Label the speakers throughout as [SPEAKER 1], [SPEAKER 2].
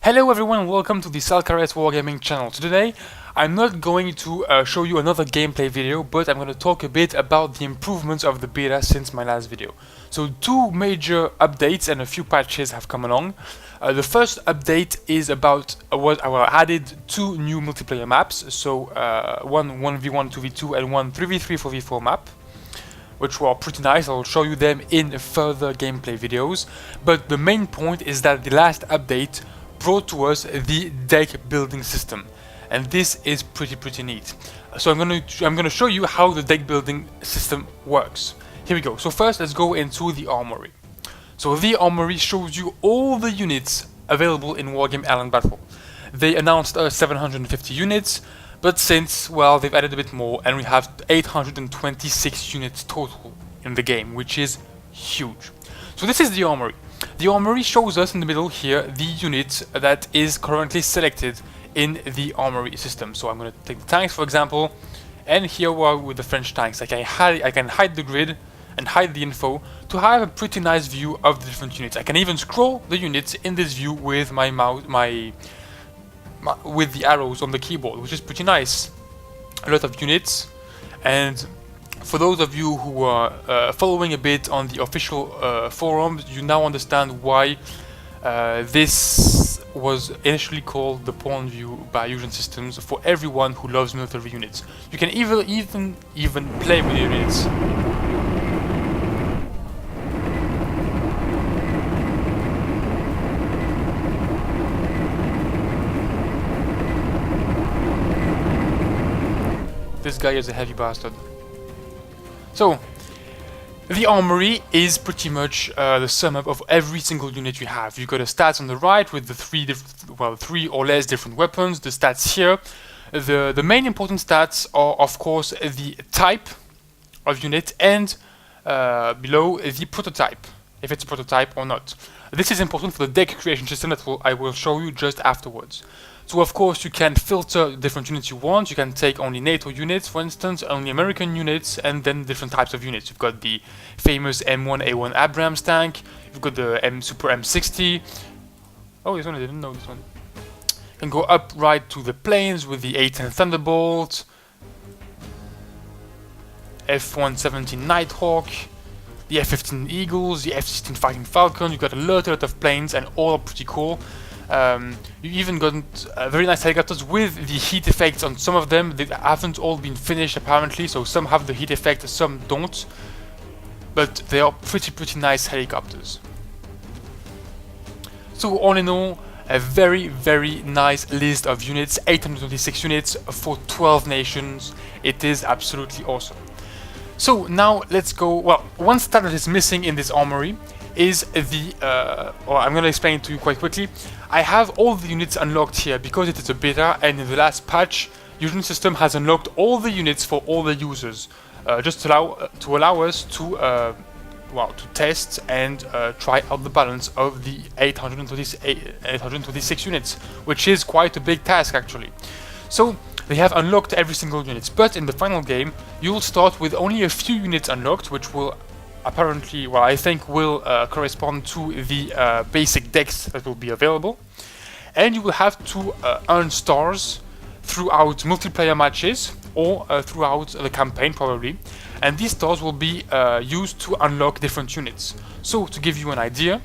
[SPEAKER 1] Hello everyone, welcome to the Selkares Wargaming channel. So today, I'm not going to show you another gameplay video, but I'm going to talk a bit about the improvements of the beta since my last video. So two major updates and a few patches have come along. The first update is about I added two new multiplayer maps, so one 1v1 2v2 and one 3v3 4v4 map, which were pretty nice. I'll show you them in further gameplay videos. But the main point is that the last update brought to us the deck building system, and this is pretty neat. So I'm gonna show you how the deck building system works. Here we go. So first, let's go into the armory. So the armory shows you all the units available in Wargame Airland Battle. They announced 750 units, but since, well, they've added a bit more, and we have 826 units total in the game, which is huge. So this is the armory. The armory shows us in the middle here the unit that is currently selected in the armory system. So I'm going to take the tanks, for example, and here we are with the French tanks. I can hide the grid and hide the info to have a pretty nice view of the different units. I can even scroll the units in this view with my mouse, with the arrows on the keyboard, which is pretty nice. A lot of units, and for those of you who are following a bit on the official forums, you now understand why this was initially called the point view by Fusion Systems for everyone who loves military units. You can even play with units. This guy is a heavy bastard. So, the armory is pretty much the sum up of every single unit you have. You've got a stats on the right with the three or less different weapons, the stats here. The main important stats are, of course, the type of unit and below the prototype, if it's a prototype or not. This is important for the deck creation system that I will show you just afterwards. So of course you can filter different units you want. You can take only NATO units, for instance, only American units, and then different types of units. You've got the famous M1A1 Abrams tank, you've got the Super M60. Oh, this one I didn't know this one. You can go up right to the planes with the A10 Thunderbolt, F-117 Nighthawk, the F-15 Eagles, the F-16 Fighting Falcon. You've got a lot of planes, and all are pretty cool. You even got very nice helicopters with the heat effects on some of them. They haven't all been finished apparently, so some have the heat effect, some don't. But they are pretty nice helicopters. So all in all, a very nice list of units, 826 units for 12 nations. It is absolutely awesome. So now let's go. Well, one stat that is missing in this armory is the, I'm going to explain it to you quite quickly. I have all the units unlocked here because it is a beta, and in the last patch, Fusion System has unlocked all the units for all the users, just to allow us to test and try out the balance of the 826 units, which is quite a big task actually. So they have unlocked every single unit, but in the final game, you'll start with only a few units unlocked, which will apparently, well, I think will correspond to the basic decks that will be available, and you will have to earn stars throughout multiplayer matches or throughout the campaign probably, and these stars will be used to unlock different units. So to give you an idea,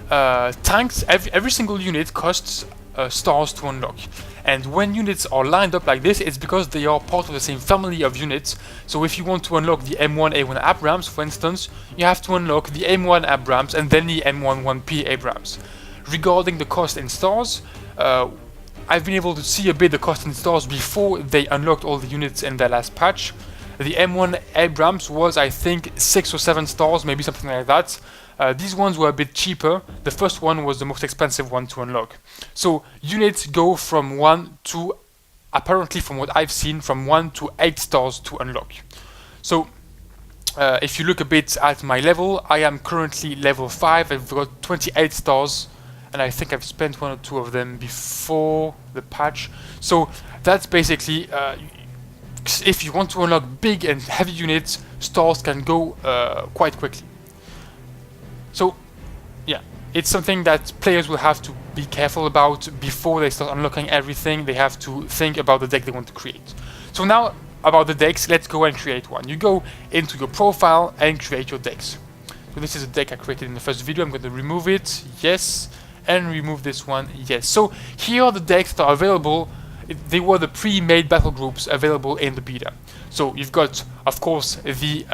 [SPEAKER 1] tanks, every single unit costs stars to unlock. And when units are lined up like this, it's because they are part of the same family of units. So if you want to unlock the M1A1 Abrams, for instance, you have to unlock the M1 Abrams and then the M11P Abrams. Regarding the cost in stars, I've been able to see a bit the cost in stars before they unlocked all the units in their last patch. The M1 Abrams was, I think, 6 or 7 stars, maybe something like that. These ones were a bit cheaper. The first one was the most expensive one to unlock. So units go from 1 to, apparently from what I've seen, from 1 to 8 stars to unlock. So if you look a bit at my level, I am currently level 5. I've got 28 stars, and I think I've spent 1 or 2 of them before the patch. So that's basically, if you want to unlock big and heavy units, stars can go quite quickly. So yeah, it's something that players will have to be careful about before they start unlocking everything. They have to think about the deck they want to create. So now about the decks, let's go and create one. You go into your profile and create your decks. So this is a deck I created in the first video. I'm going to remove it, yes, and remove this one, yes. So here are the decks that are available. They were the pre-made battle groups available in the beta. So you've got, of course, the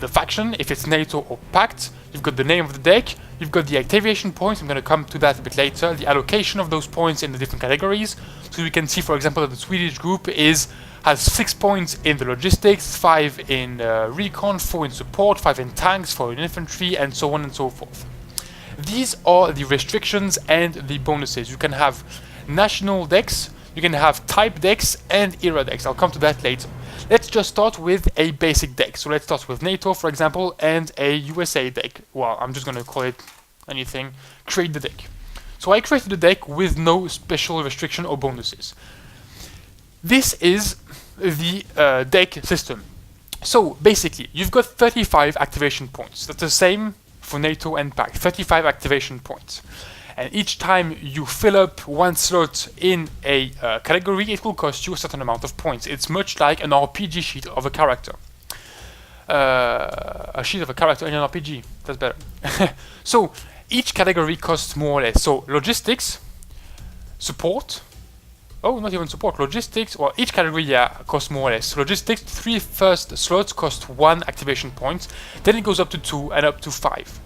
[SPEAKER 1] faction, if it's NATO or Pact. You've got the name of the deck. You've got the activation points. I'm going to come to that a bit later. The allocation of those points in the different categories. So you can see, for example, that the Swedish group has 6 points in the logistics, 5 in recon, 4 in support, 5 in tanks, 4 in infantry, and so on and so forth. These are the restrictions and the bonuses. You can have national decks, you can have type decks, and era decks. I'll come to that later. Let's just start with a basic deck. So let's start with NATO, for example, and a USA deck. Well, I'm just going to call it anything. Create the deck. So I created a deck with no special restriction or bonuses. This is the deck system. So basically, you've got 35 activation points. That's the same for NATO and Pact. 35 activation points. And each time you fill up one slot in a category, it will cost you a certain amount of points. It's much like an RPG sheet of a character. A sheet of a character in an RPG. That's better. So each category costs more or less. So logistics, support. Oh, not even support. Logistics. Well, each category, yeah, costs more or less. Logistics, 3 first slots cost 1 activation point. Then it goes up to 2 and up to 5.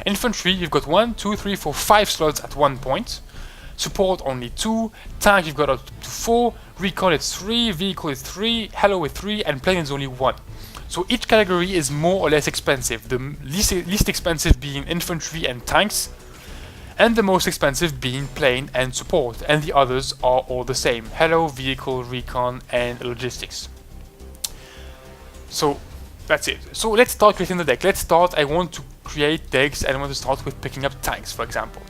[SPEAKER 1] Infantry, you've got 1, 2, 3, 4, 5 slots at 1 point. Support only 2. Tank, you've got up to 4. Recon is 3. Vehicle is 3. Hello is 3. And plane is only 1. So each category is more or less expensive. The least expensive being infantry and tanks, and the most expensive being plane and support. And the others are all the same. Hello, vehicle, recon, and logistics. So that's it. So let's start creating the deck. Let's start. I want to create decks and I want to start with picking up tanks, for example.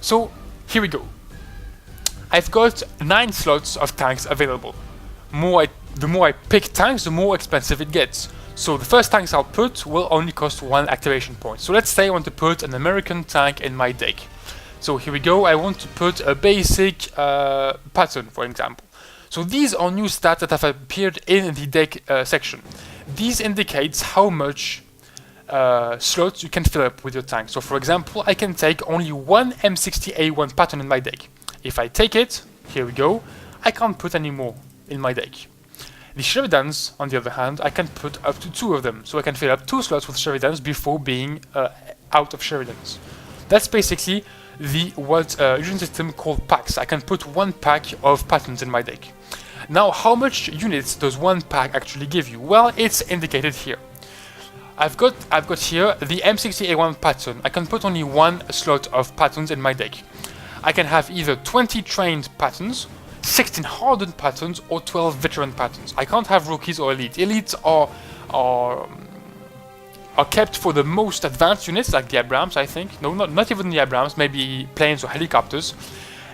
[SPEAKER 1] So here we go. I've got 9 slots of tanks available. The more I pick tanks, the more expensive it gets. So the first tanks I'll put will only cost 1 activation point. So let's say I want to put an American tank in my deck. So here we go. I want to put a basic pattern, for example. So these are new stats that have appeared in the deck section. These indicates how much slots you can fill up with your tank. So for example, I can take only 1 M60A1 pattern in my deck. If I take it, here we go, I can't put any more in my deck. The Sheridans, on the other hand, I can put up to 2 of them. So I can fill up 2 slots with Sheridans before being out of Sheridans. That's basically what Union system called packs. I can put 1 pack of patterns in my deck. Now, how much units does 1 pack actually give you? Well, it's indicated here. I've got here the M60A1 pattern. I can put only 1 slot of patterns in my deck. I can have either 20 trained patterns, 16 hardened patterns, or 12 veteran patterns. I can't have rookies or elites. Elites are kept for the most advanced units, like the Abrams, I think. No, not even the Abrams, maybe planes or helicopters.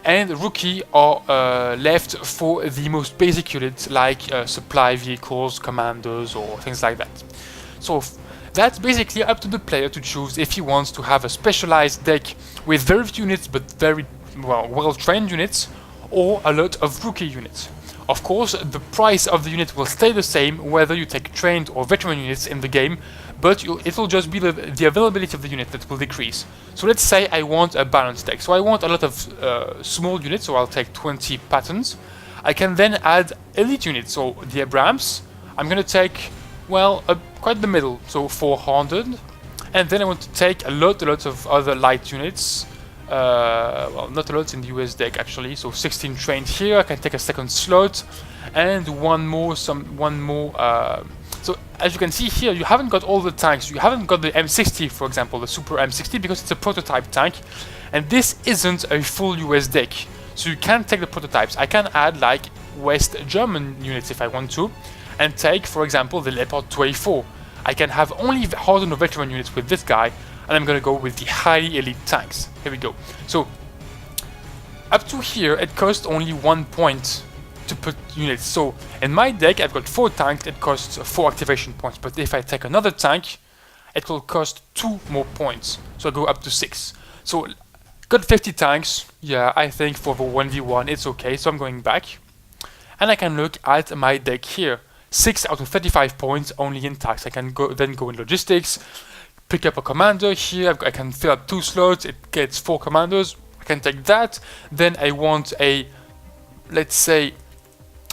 [SPEAKER 1] And rookie are left for the most basic units, like supply vehicles, commandos, or things like that. So that's basically up to the player to choose if he wants to have a specialized deck with very few units but very well-trained units, or a lot of rookie units. Of course, the price of the unit will stay the same whether you take trained or veteran units in the game, but it will just be the availability of the unit that will decrease. So let's say I want a balanced deck. So I want a lot of small units, so I'll take 20 patterns. I can then add elite units, so the Abrams, I'm going to take, well, quite the middle, so 400. And then I want to take a lot of other light units. Well, not a lot in the US deck actually, so 16 trained here. I can take a second slot and one more. So as you can see here, you haven't got all the tanks. You haven't got the M60, for example, the Super M60, because it's a prototype tank, and this isn't a full US deck. So you can't take the prototypes. I can add like West German units if I want to, and take, for example, the Leopard 2A4. I can have only hardened or veteran units with this guy, and I'm going to go with the highly elite tanks. Here we go. So up to here, it costs only 1 point to put units. So in my deck, I've got 4 tanks. It costs 4 activation points. But if I take another tank, it will cost 2 more points. So I go up to 6. So got 50 tanks. Yeah, I think for the 1v1 it's okay. So I'm going back, and I can look at my deck here. 6 out of 35 points only in tanks. I can then go in logistics, pick up a commander here. I can fill up 2 slots. It gets 4 commanders. I can take that. Then I want a, let's say,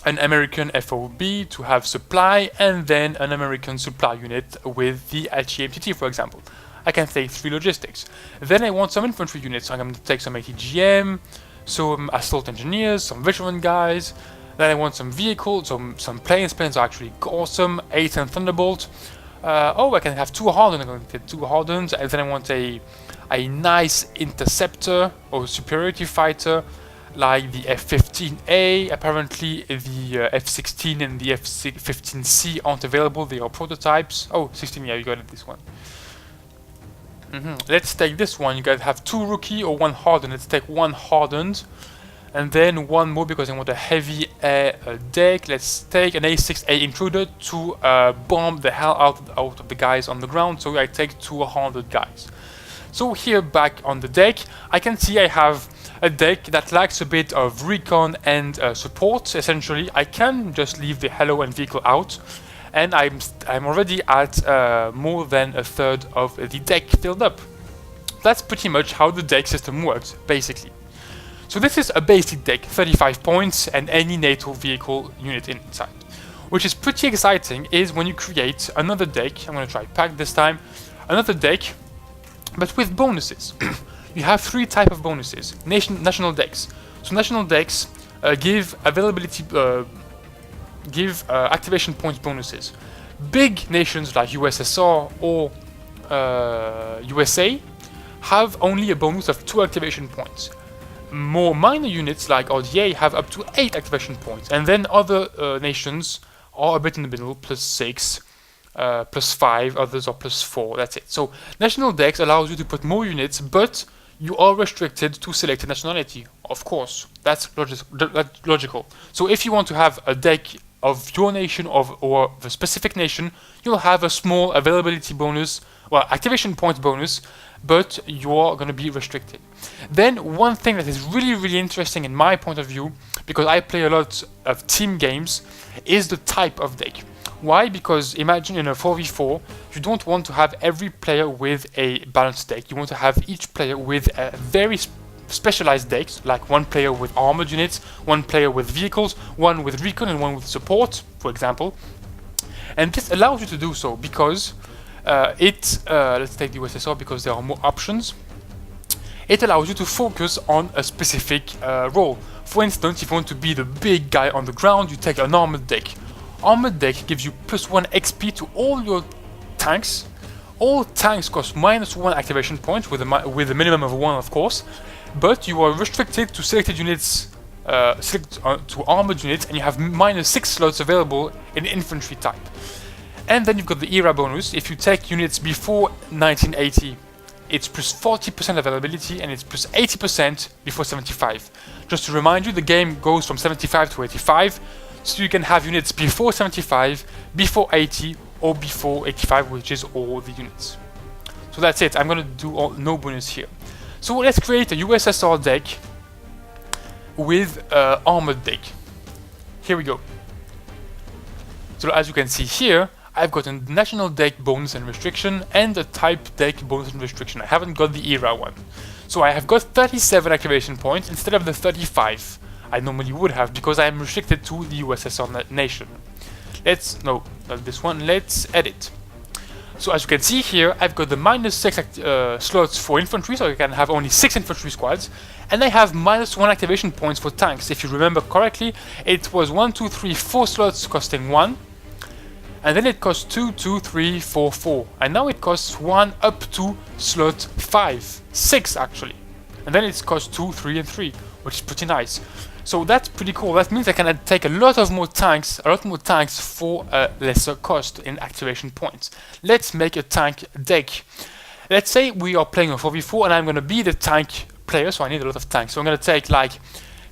[SPEAKER 1] an American FOB to have supply, and then an American supply unit with the HEMTT, for example. I can take 3 logistics. Then I want some infantry units. So I'm going to take some ATGM, some assault engineers, some veteran guys. Then I want some vehicles, some planes. Planes are actually awesome. 8 and Thunderbolt. I can have 2 Harden. I'm going to get 2 Hardens. And then I want a nice interceptor or superiority fighter, like the F-15A. Apparently the F-16 and the F-15C aren't available. They are prototypes. Oh, 16, yeah, you got it, this one. Let's take this one. You guys have 2 rookie or 1 hardened. Let's take 1 hardened, and then 1 more because I want a heavy air deck. Let's take an A6A intruder to bomb the hell out of the guys on the ground. So I take 200 guys. So here back on the deck, I can see I have a deck that lacks a bit of recon and support. Essentially, I can just leave the hello and vehicle out, and I'm already at more than a third of the deck filled up. That's pretty much how the deck system works, basically. So this is a basic deck, 35 points and any NATO vehicle unit inside. Which is pretty exciting is when you create another deck. I'm going to try pack this time. Another deck, but with bonuses. You have 3 types of bonuses. National decks. So national decks give availability, activation points bonuses. Big nations like USSR or USA have only a bonus of 2 activation points. More minor units like RDA have up to 8 activation points, and then other nations are a bit in the middle, +6, +5, others are +4, that's it. So national decks allows you to put more units, but you are restricted to selected nationality, of course. That's logical. So if you want to have a deck of your nation or the specific nation, you'll have a small availability bonus, well, activation points bonus, but you're going to be restricted. Then one thing that is really interesting in my point of view, because I play a lot of team games, is the type of deck. Why? Because imagine in a 4v4, you don't want to have every player with a balanced deck. You want to have each player with a very specialized decks, like 1 player with armored units, 1 player with vehicles, 1 with recon, and 1 with support, for example. And this allows you to do so because let's take the USSR because there are more options. It allows you to focus on a specific role. For instance, if you want to be the big guy on the ground, you take an armored deck. Armored deck gives you +1 XP to all your tanks. All tanks cost -1 activation points with a minimum of 1, of course, but you are restricted to selected units, to armored units, and you have -6 slots available in infantry type. And then you've got the era bonus. If you take units before 1980, it's +40% availability, and it's +80% before 75. Just to remind you, the game goes from 75 to 85, so you can have units before 75, before 80, or before 85, which is all the units. So that's it. I'm going to do no bonus here. So let's create a USSR deck with armored deck. Here we go. So as you can see here, I've got a national deck bonus and restriction and a type deck bonus and restriction. I haven't got the era one. So I have got 37 activation points instead of the 35 I normally would have, because I am restricted to the USSR nation. No, not this one. Let's edit. So as you can see here, I've got the -6 slots for infantry, so I can have only 6 infantry squads, and I have -1 activation points for tanks. If you remember correctly, it was 1, 2, 3, 4 slots costing 1, and then it costs 2, 2, 3, 4, 4, and now it costs 1 up to slot 5, 6 actually, and then it costs 2, 3, and 3, which is pretty nice. So that's pretty cool. That means I can take a lot more tanks for a lesser cost in activation points. Let's make a tank deck. Let's say we are playing a 4v4 and I'm going to be the tank player, so I need a lot of tanks. So I'm going to take like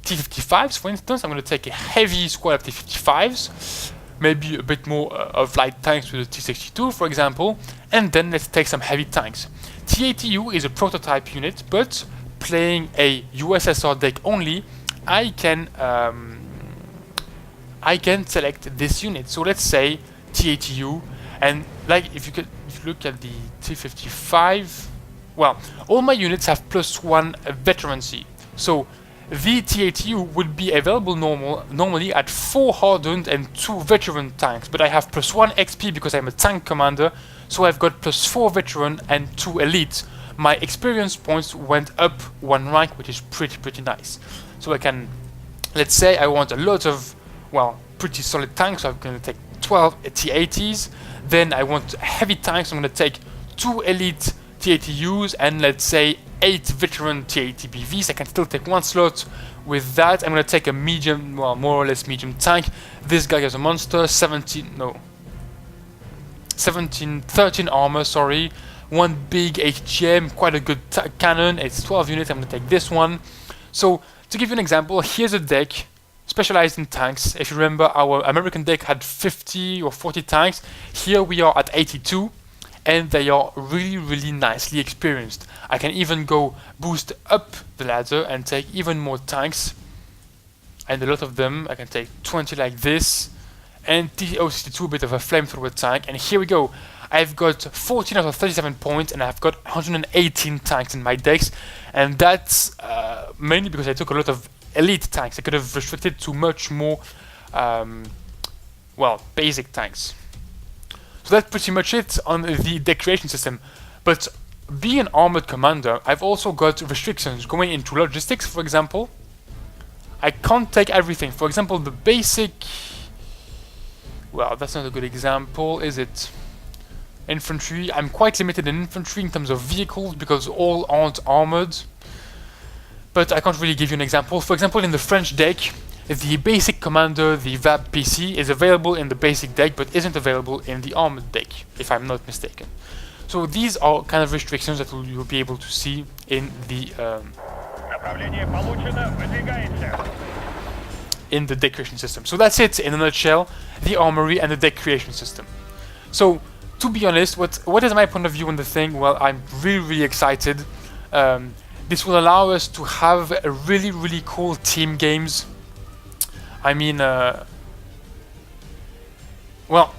[SPEAKER 1] T-55s, for instance. I'm going to take a heavy squad of T-55s, maybe a bit more of light tanks with a T-62, for example, and then let's take some heavy tanks. TATU is a prototype unit, but playing a USSR deck only, I can select this unit. So let's say TATU, and like if you look at the T55, well, all my units have +1 veterancy. So the TATU would be available normally at 4 hardened and 2 veteran tanks, but I have +1 XP because I'm a tank commander, so I've got +4 veteran and 2 elite. My experience points went up 1 rank, which is pretty nice. So I can, let's say I want a lot of, well, pretty solid tanks, so I'm going to take 12 T80s. Then I want heavy tanks, I'm going to take 2 elite TATUs and let's say 8 veteran TATBVs. I can still take 1 slot with that. I'm going to take a medium, well, more or less medium tank. This guy is a monster, 13 armor, sorry. 1 big HGM, quite a good cannon. It's 12 units, I'm going to take this one. So, to give you an example, here's a deck specialized in tanks. If you remember, our American deck had 50 or 40 tanks. Here we are at 82. And they are really nicely experienced. I can even go boost up the ladder and take even more tanks, and a lot of them. I can take 20 like this, and TO62, a bit of a flamethrower tank. And here we go. I've got 14 out of 37 points, and I've got 118 tanks in my decks, and that's mainly because I took a lot of elite tanks. I could have restricted to much more, well, basic tanks. So that's pretty much it on the deck creation system. But being an armored commander, I've also got restrictions going into logistics, for example. I can't take everything. For example, the basic... Well, that's not a good example, is it? Infantry. I'm quite limited in infantry in terms of vehicles because all aren't armored. But I can't really give you an example. For example, in the French deck, the basic commander, the VAB PC, is available in the basic deck but isn't available in the armored deck, if I'm not mistaken. So these are kind of restrictions that you'll be able to see in the deck creation system. So that's it in a nutshell, the armory and the deck creation system. So to be honest, what is my point of view on the thing? Well, I'm really excited. This will allow us to have a really cool team games. I mean, well,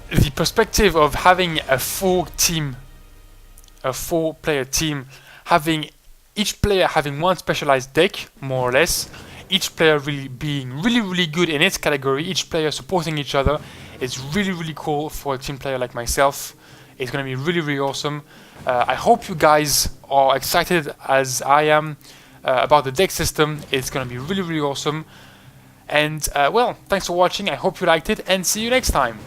[SPEAKER 1] the perspective of having a 4-player team, having each player having 1 specialized deck, more or less, each player really being really good in its category, each player supporting each other, is really cool for a team player like myself. It's going to be really awesome. I hope you guys are excited as I am about the deck system. It's going to be really awesome. And, well, thanks for watching, I hope you liked it, and see you next time!